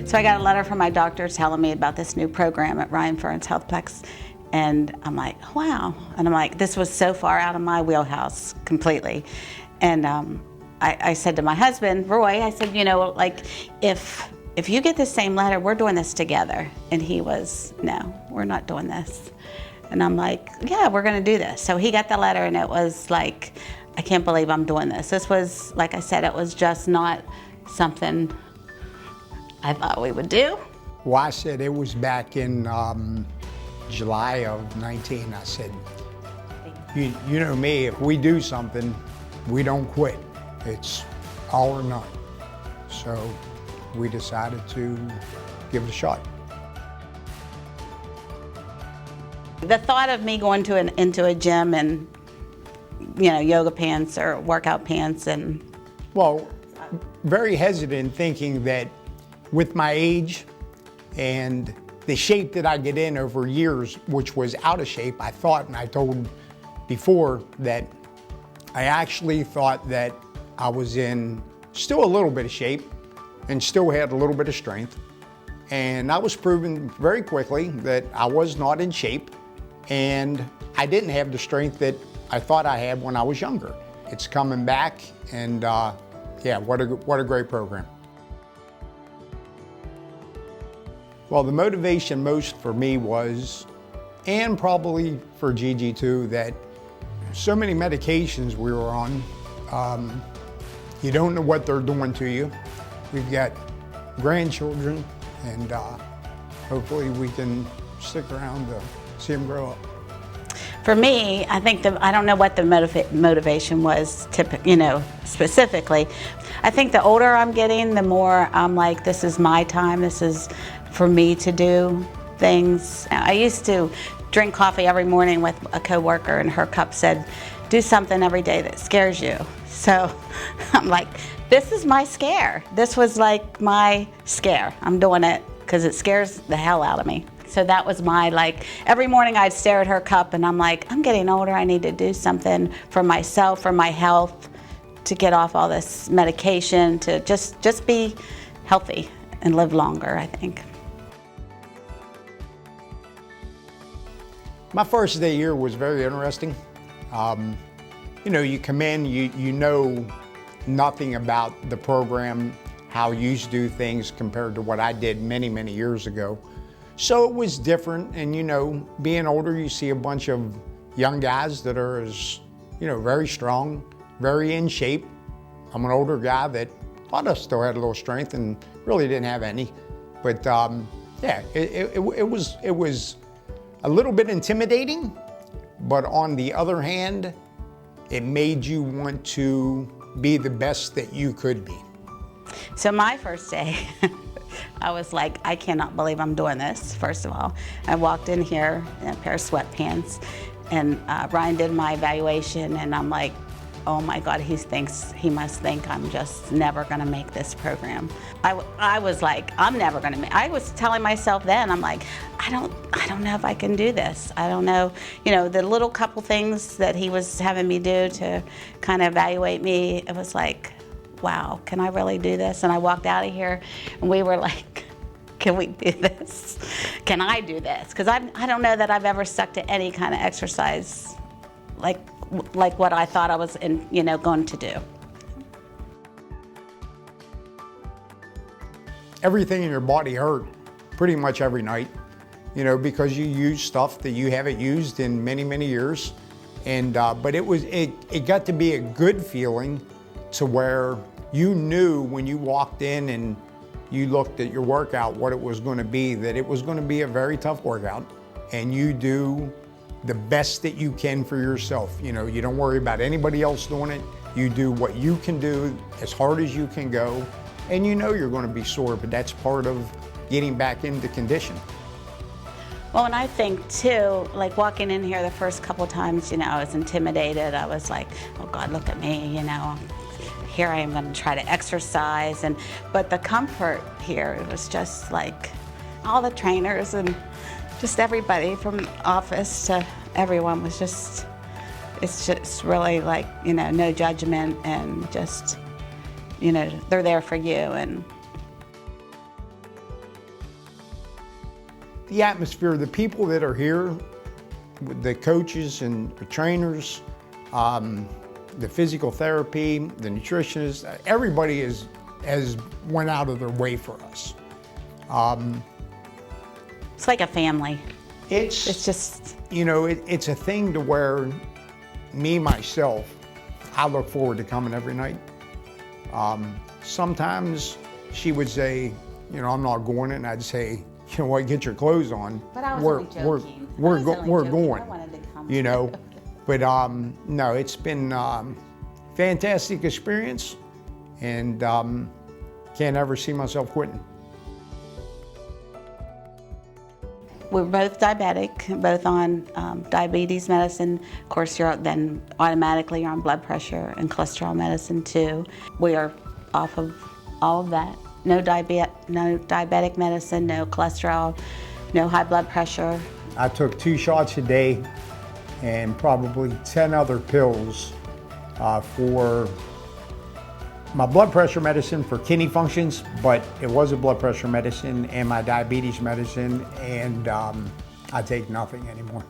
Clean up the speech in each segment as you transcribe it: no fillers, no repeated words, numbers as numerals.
So I got a letter from my doctor telling me about this new program at Ryan Fern's Healthplex. And I'm like, wow. And I'm like, this was so far out of my wheelhouse completely. And I said to my husband, Roy, I said, you know, like, if you get the same letter, we're doing this together. And he was, no, we're not doing this. And I'm like, yeah, we're gonna do this. So he got the letter and it was like, I can't believe I'm doing this. This was, like I said, it was just not something I thought we would do. Well, I said it was back in July of 19. I said, you know me, if we do something, we don't quit. It's all or none. So we decided to give it a shot. The thought of me going into a gym and, you know, yoga pants or workout pants and... Well, very hesitant, thinking that with my age and the shape that I get in over years, which was out of shape, I thought, and I told before, that I actually thought that I was in still a little bit of shape and still had a little bit of strength. And I was proven very quickly that I was not in shape and I didn't have the strength that I thought I had when I was younger. It's coming back, and yeah, what a great program. Well, the motivation most for me was, and probably for Gigi too, that so many medications we were on, you don't know what they're doing to you. We've got grandchildren, and hopefully we can stick around to see them grow up. For me, I think I don't know what the motivation was, you know, specifically. I think the older I'm getting, the more I'm like, this is my time. This is for me to do things. I used to drink coffee every morning with a coworker, and her cup said, do something every day that scares you. So I'm like, this is my scare. This was like my scare. I'm doing it because it scares the hell out of me. So that was my, like, every morning I'd stare at her cup and I'm like, I'm getting older, I need to do something for myself, for my health, to get off all this medication, to just be healthy and live longer, I think. My first day here was very interesting. You know, you come in, you know nothing about the program, how you used to do things compared to what I did many, many years ago. So it was different, and you know, being older, you see a bunch of young guys that are, as you know, very strong, very in shape. I'm an older guy that thought I still had a little strength and really didn't have any. But yeah, it was a little bit intimidating, but on the other hand, it made you want to be the best that you could be. So my first day, I was like, I cannot believe I'm doing this, first of all. I walked in here in a pair of sweatpants, and Ryan did my evaluation, and I'm like, oh my God, he must think I'm just never gonna make this program. I was like, I'm never gonna make, I was telling myself then, I'm like, I don't know if I can do this. I don't know, you know, the little couple things that he was having me do to kind of evaluate me, it was like, wow, can I really do this? And I walked out of here and we were like, can we do this? Can I do this? Because I don't know that I've ever stuck to any kind of exercise like what I thought I was going to do. Everything in your body hurt pretty much every night, you know, because you use stuff that you haven't used in many, many years. And but it got to be a good feeling to where you knew when you walked in and you looked at your workout what it was going to be, that it was going to be a very tough workout, and you do the best that you can for yourself. You know, you don't worry about anybody else doing it. You do what you can do as hard as you can go, and you know you're going to be sore, but that's part of getting back into condition. Well, and I think too, like walking in here the first couple of times, you know, I was intimidated. I was like, oh God, look at me, you know. Here I am going to try to exercise, but the comfort here was just like all the trainers and just everybody from office to everyone was just, it's just really like, you know, no judgment, and just, you know, they're there for you. And the atmosphere, the people that are here, the coaches and the trainers, the physical therapy, the nutritionists, everybody has went out of their way for us. It's like a family. It's just, you know, it's a thing to where me, myself, I look forward to coming every night. Sometimes she would say, you know, I'm not going, and I'd say, you know what, get your clothes on. But I was only joking. We're I going, wanted to come. you know. But no, it's been fantastic experience, and can't ever see myself quitting. We're both diabetic, both on diabetes medicine. Of course, you're then automatically on blood pressure and cholesterol medicine too. We are off of all of that. No diabetic medicine, no cholesterol, no high blood pressure. I took 2 shots a day and probably 10 other pills for my blood pressure medicine for kidney functions, but it was a blood pressure medicine and my diabetes medicine, and I take nothing anymore.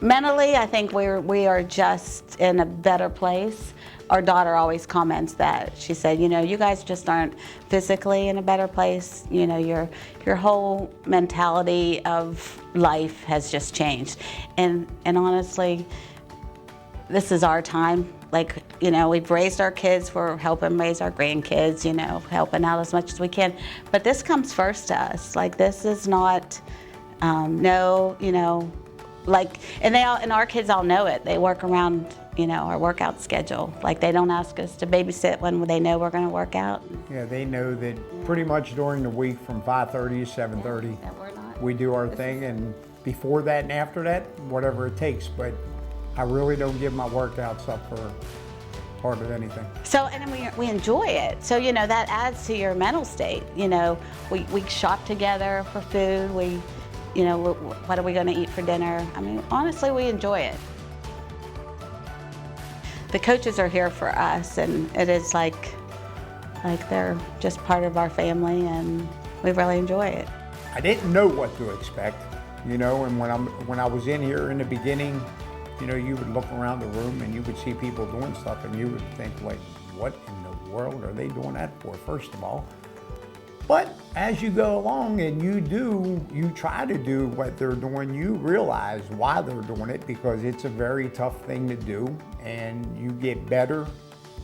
Mentally, I think we are just in a better place. Our daughter always comments that. She said, you know, you guys just aren't physically in a better place. You know, your whole mentality of life has just changed. And honestly, this is our time. Like, you know, we've raised our kids, we're helping raise our grandkids, you know, helping out as much as we can. But this comes first to us. Like, this is not, no, you know, like, and our kids all know it. They work around, you know, our workout schedule. Like, they don't ask us to babysit when they know we're going to work out. Yeah, they know that pretty much during the week from 5:30 to 7:30, we do our thing, and before that and after that, whatever it takes. But I really don't give my workouts up for part of anything. So, and we enjoy it. So, you know, that adds to your mental state. You know, we shop together for food. You know, what are we going to eat for dinner? I mean, honestly, we enjoy it. The coaches are here for us, and it is like they're just part of our family, and we really enjoy it. I didn't know what to expect, you know, and when I was in here in the beginning, you know, you would look around the room and you would see people doing stuff, and you would think, like, what in the world are they doing that for, first of all? But as you go along and you try to do what they're doing, you realize why they're doing it, because it's a very tough thing to do, and you get better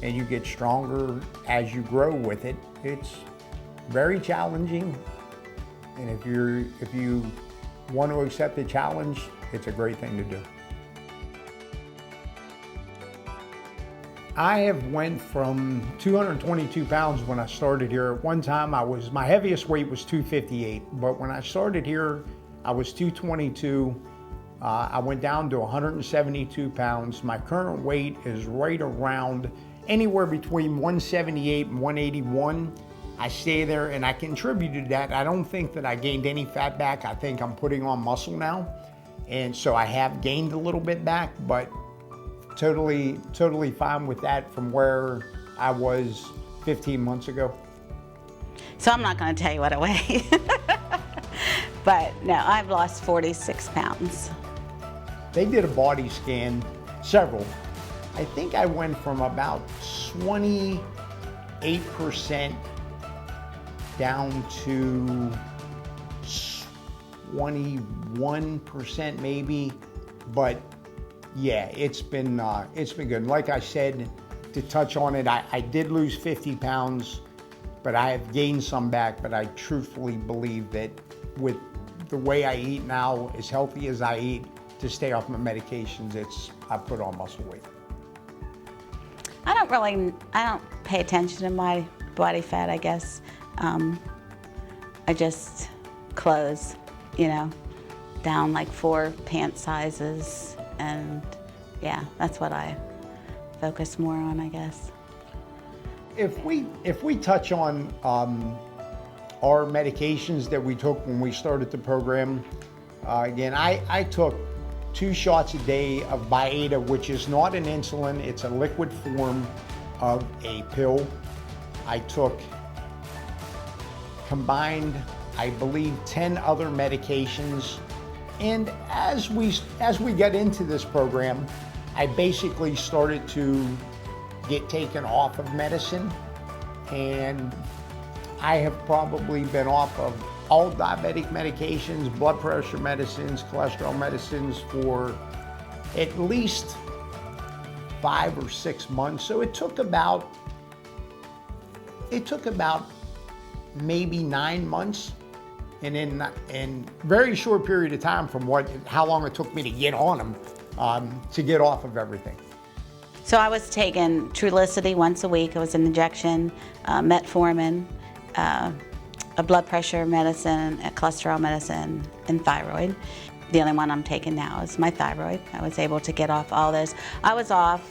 and you get stronger as you grow with it. It's very challenging, and if you want to accept the challenge, it's a great thing to do. I have went from 222 pounds when I started here. At one time, my heaviest weight was 258, but when I started here, I was 222. I went down to 172 pounds. My current weight is right around anywhere between 178 and 181. I stay there, and I contributed that. I don't think that I gained any fat back. I think I'm putting on muscle now, and so I have gained a little bit back, but totally fine with that from where I was 15 months ago. So I'm not going to tell you what I weigh. But no, I've lost 46 pounds. They did a body scan, several. I think I went from about 28% down to 21% maybe, but yeah, it's been good. Like I said, to touch on it, I did lose 50 pounds, but I have gained some back. But I truthfully believe that with the way I eat now, as healthy as I eat, to stay off my medications, I put on muscle weight. I don't pay attention to my body fat, I guess. I just clothes, you know, down like 4 pant sizes. And yeah, that's what I focus more on, I guess. If we touch on our medications that we took when we started the program, again, I took 2 shots a day of Byetta, which is not an insulin, it's a liquid form of a pill. I took combined I believe 10 other medications. And as we got into this program, I basically started to get taken off of medicine, and I have probably been off of all diabetic medications, blood pressure medicines, cholesterol medicines for at least 5 or 6 months. So it took about maybe 9 months, and in very short period of time from how long it took me to get on them, to get off of everything. So I was taking Trulicity once a week. It was an injection, metformin, a blood pressure medicine, a cholesterol medicine, and thyroid. The only one I'm taking now is my thyroid. I was able to get off all those. I was off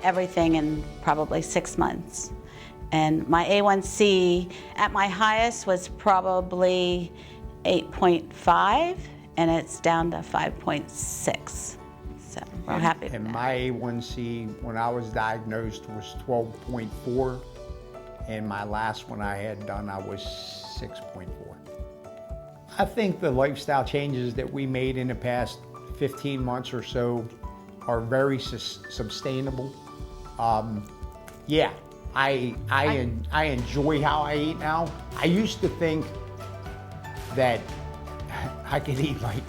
everything in probably 6 months. And my A1C at my highest was probably 8.5, and it's down to 5.6. So we're happy with that. And my A1C when I was diagnosed was 12.4, and my last one I had done, I was 6.4. I think the lifestyle changes that we made in the past 15 months or so are very sustainable. Yeah, I enjoy how I eat now. I used to think that I could eat like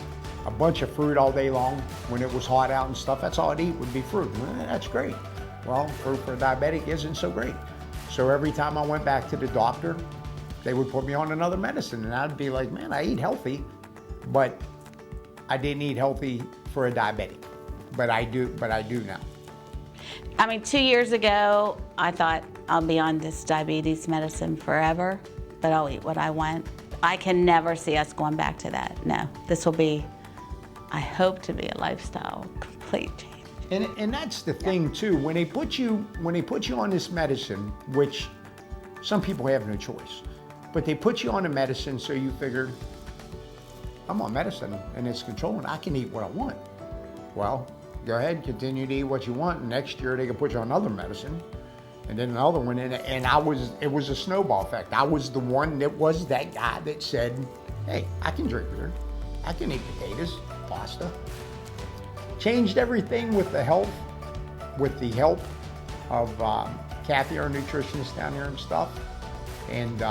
a bunch of fruit all day long when it was hot out and stuff. That's all I'd eat would be fruit. Well, that's great. Well, fruit for a diabetic isn't so great. So every time I went back to the doctor, they would put me on another medicine, and I'd be like, man, I eat healthy, but I didn't eat healthy for a diabetic. But I do now. I mean, 2 years ago, I thought I'll be on this diabetes medicine forever, but I'll eat what I want. I can never see us going back to that. No, this will be, I hope to be a lifestyle complete change. And that's the thing too. When they put you on this medicine, which some people have no choice, but they put you on a medicine so you figure, I'm on medicine and it's controlling. I can eat what I want. Well, go ahead, continue to eat what you want. Next year they can put you on another medicine, and then another one, and it was a snowball effect. I was the one that was that guy that said, hey, I can drink beer, I can eat potatoes, pasta. Changed everything with the help of Kathy, our nutritionist down here and stuff, and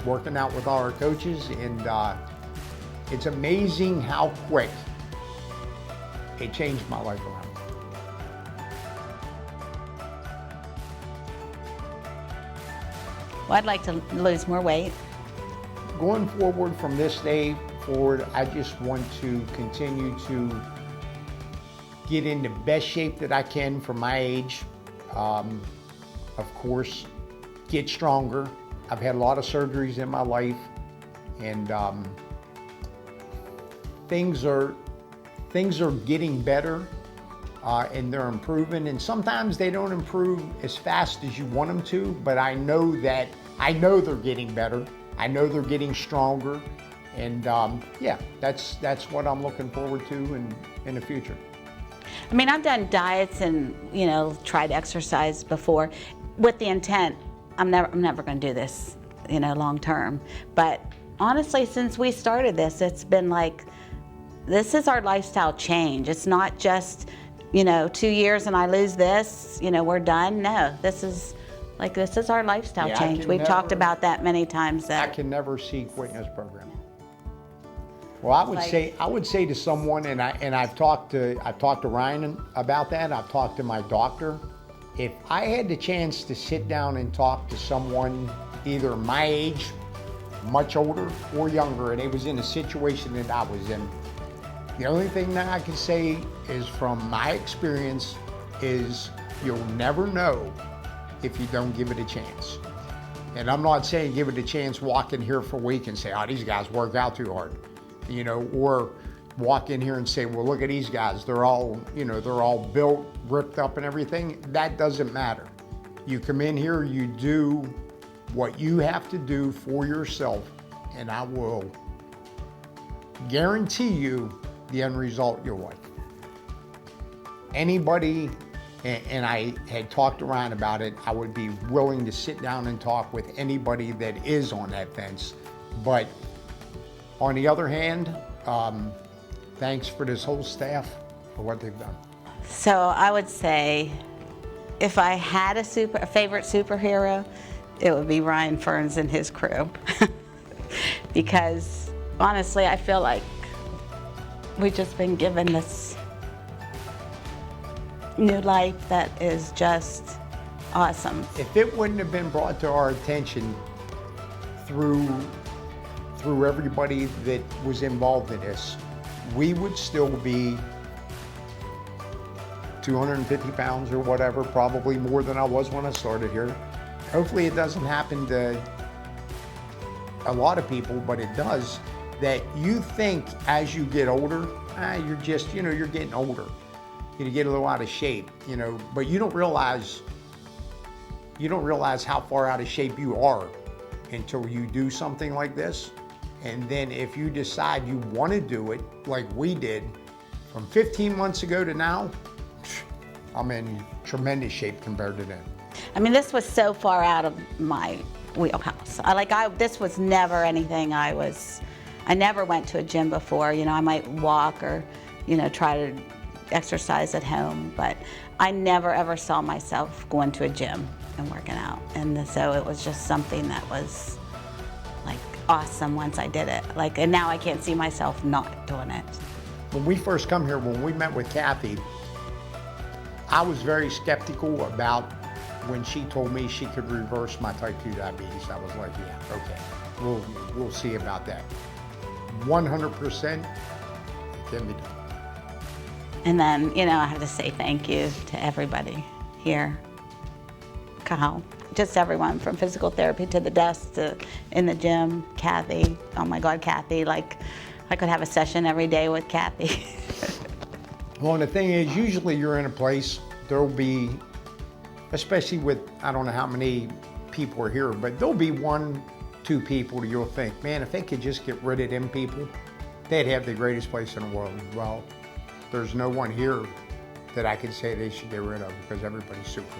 working out with all our coaches, and it's amazing how quick it changed my life around. Well, I'd like to lose more weight. Going forward from this day forward, I just want to continue to get in the best shape that I can for my age. Of course, get stronger. I've had a lot of surgeries in my life, and things are getting better, and they're improving, and sometimes they don't improve as fast as you want them to, but I know they're getting better. I know they're getting stronger, and yeah, that's what I'm looking forward to in the future. I mean, I've done diets and, tried exercise before with the intent, I'm never going to do this, long term. But honestly, since we started this, it's been like, this is our lifestyle change. It's not just, 2 years and I lose this, we're done. No, this is our lifestyle change. We've talked about that many times. I can never see quitting this program. Well, I would say to someone, and I've talked to Ryan about that. I've talked to my doctor. If I had the chance to sit down and talk to someone either my age, much older, or younger, and it was in a situation that I was in, the only thing that I can say is, from my experience, is you'll never know if you don't give it a chance. And I'm not saying give it a chance, walk in here for a week and say, oh, these guys work out too hard, or walk in here and say, well, look at these guys, they're all built, ripped up and everything. That doesn't matter. You come in here, you do what you have to do for yourself, and I will guarantee you the end result you'll like. Anybody and I had talked to Ryan about it, I would be willing to sit down and talk with anybody that is on that fence. But on the other hand, thanks for this whole staff for what they've done. So I would say, if I had a favorite superhero, it would be Ryan Ferns and his crew. Because honestly, I feel like we've just been given this new life that is just awesome. If it wouldn't have been brought to our attention through everybody that was involved in this, we would still be 250 pounds or whatever, probably more than I was when I started here. Hopefully it doesn't happen to a lot of people, but it does, that you think as you get older, you're just, you're getting older. You get a little out of shape, but you don't realize how far out of shape you are until you do something like this. And then if you decide you want to do it like we did from 15 months ago to now, I'm in tremendous shape compared to then. I mean, this was so far out of my wheelhouse. This was never anything I never went to a gym before. I might walk or, try to exercise at home, but I never ever saw myself going to a gym and working out. And so it was just something that was like awesome once I did it. And now I can't see myself not doing it. When we first come here, when we met with Kathy, I was very skeptical about when she told me she could reverse my type 2 diabetes. I was like, yeah, okay, we'll see about that. 100%, it can be done. And then, I have to say thank you to everybody here. Kyle, just everyone from physical therapy to the desk to in the gym. Kathy, oh my God, Kathy, I could have a session every day with Kathy. Well, and the thing is, usually you're in a place, there'll be, especially with, I don't know how many people are here, but there'll be 1, 2 people you'll think, man, if they could just get rid of them people, they'd have the greatest place in the world. Well, there's no one here that I could say they should get rid of because everybody's super.